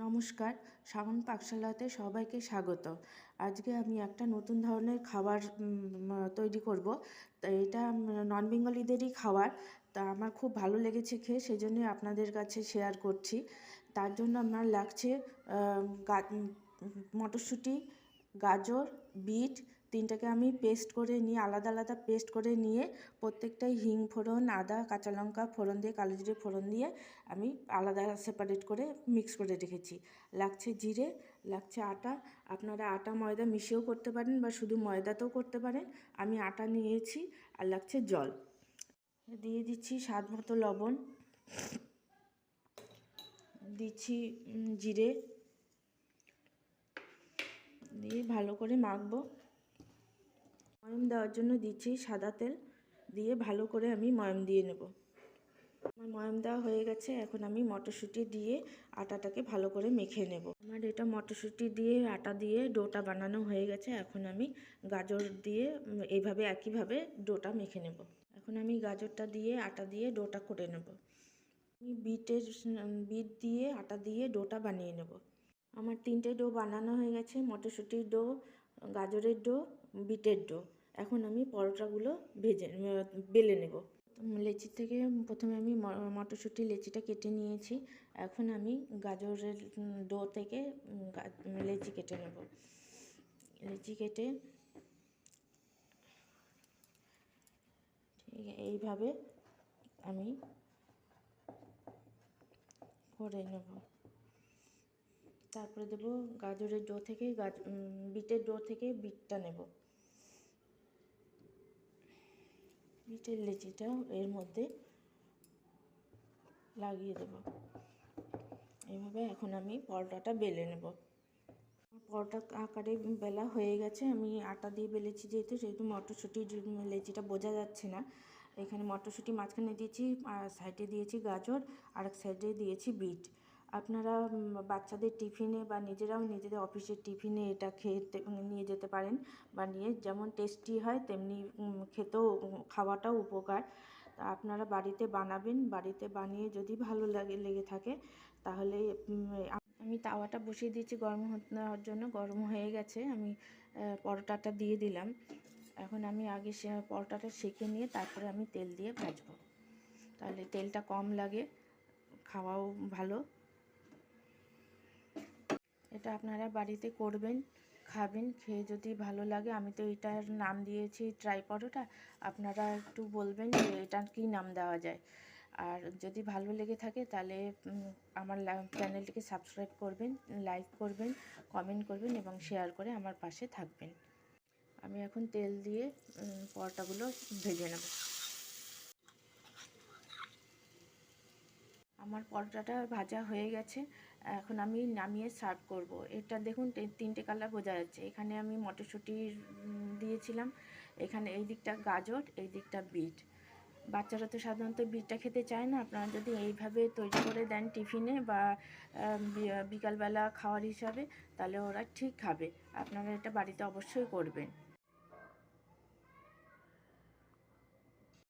নমস্কার, শ্রাবণ পাকশালাতে সবাইকে স্বাগত। আজকে আমি একটা নতুন ধরনের খাবার তৈরি করব। তা এটা নন বেঙ্গলিদেরই খাবার। তা আমার খুব ভালো লেগেছে খেয়ে, সেজন্যই আপনাদের কাছে শেয়ার করছি। তার জন্য আমার লাগছে মটরশুঁটি, গাজর, বিট, তিনটাকে আমি পেস্ট করে নিয়ে আলাদা আলাদা পেস্ট করে নিয়ে প্রত্যেকটাই হিং ফোড়ন, আদা, কাঁচা লঙ্কা ফোড়ন দিয়ে, কালো জিরে ফোড়ন দিয়ে আমি আলাদা সেপারেট করে মিক্স করে রেখেছি। লাগছে জিরে, লাগছে আটা। আপনারা আটা ময়দা মিশিয়েও করতে পারেন বা শুধু ময়দাতেও করতে পারেন। আমি আটা নিয়েছি। আর লাগছে জল। দিয়ে দিচ্ছি স্বাদ মতো লবণ, দিচ্ছি জিরে, দিয়ে ভালো করে মাখবো। ময়ম দেওয়ার জন্য দিচ্ছি সাদা তেল, দিয়ে ভালো করে আমি ময়ম দিয়ে নেব। আমার ময়ম দেওয়া হয়ে গেছে। এখন আমি মটরশুঁটি দিয়ে আটাটাকে ভালো করে মেখে নেব। আমার এটা মটরশুঁটি দিয়ে আটা দিয়ে ডোটা বানানো হয়ে গেছে। এখন আমি গাজর দিয়ে এইভাবে একইভাবে ডোটা মেখে নেব। এখন আমি গাজরটা দিয়ে আটা দিয়ে ডোটা করে নেব। আমি বিট দিয়ে আটা দিয়ে ডোটা বানিয়ে নেব। আমার তিনটে ডো বানানো হয়ে গেছে, মটরশুঁটির ডো, গাজরের ডো, বিটের ডো। এখন আমি পরোটাগুলো বেলে নেব। লেচি থেকে প্রথমে আমি মটরশুঁটি লেচিটা কেটে নিয়েছি। এখন আমি গাজরের ডো থেকে লেচি কেটে নেব। লেচি কেটে ঠিক এইভাবে আমি করে নেব। তারপরে দেব গাজরের ডো থেকে বিটের ডো থেকে বিটটা নেব। বিটের লেচিটা এর মধ্যে লাগিয়ে দেব। এইভাবে এখন আমি পরোটাটা বেলে নেব। পরোটা আকারে বেলা হয়ে গেছে। আমি আটা দিয়ে বেলেছি সেহেতু মটরশুঁটির লেচিটা বোঝা যাচ্ছে না। এখানে মটরশুঁটি মাঝখানে দিয়েছি, আর সাইডে দিয়েছি গাজর, আর এক সাইডে দিয়েছি বিট। আপনারা বাচ্চাদের টিফিনে বা নিজেরাও নিজেদের অফিসের টিফিনে এটা খেতে নিয়ে যেতে পারেন। বানিয়ে যেমন টেস্টি হয় তেমনি খেতেও খাওয়াটাও উপকার। আপনারা বাড়িতে বানাবেন। বাড়িতে বানিয়ে যদি ভালো লেগে থাকে তাহলে আমি তাওয়াটা বসিয়ে দিয়েছি গরম হওয়ার জন্য। গরম হয়ে গেছে। আমি পরোটাটা দিয়ে দিলাম। এখন আমি আগে পরোটাটা সেঁকে নিয়ে তারপরে আমি তেল দিয়ে ভাজবো। তাহলে তেলটা কম লাগে, খাওয়াও ভালো। এটা আপনারা বাড়িতে করবেন, খাবেন। খেয়ে যদি ভালো লাগে, আমি তো এটার নাম দিয়েছি ট্রাই পরোটা। আপনারা একটু বলবেন যে এটার কী নাম দেওয়া যায়। আর যদি ভালো লেগে থাকে তাহলে আমার চ্যানেলটিকে সাবস্ক্রাইব করবেন, লাইক করবেন, কমেন্ট করবেন এবং শেয়ার করে আমার পাশে থাকবেন। আমি এখন তেল দিয়ে পরোটাগুলো ভেজে নেব। আমার পরোটাটা ভাজা হয়ে গেছে। এখন আমি নামিয়ে সার্ভ করব। এটা দেখুন তিনটে কালার বোঝা যাচ্ছে। এখানে আমি মটরশুঁটি দিয়েছিলাম, এখানে এই দিকটা গাজর, এই দিকটা বিট। বাচ্চারা তো সাধারণত বিটটা খেতে চায় না। আপনারা যদি এইভাবে তৈরি করে দেন টিফিনে বা বিকালবেলা খাওয়ার হিসাবে, তাহলে ওরা ঠিক খাবে। আপনারা এটা বাড়িতে অবশ্যই করবেন।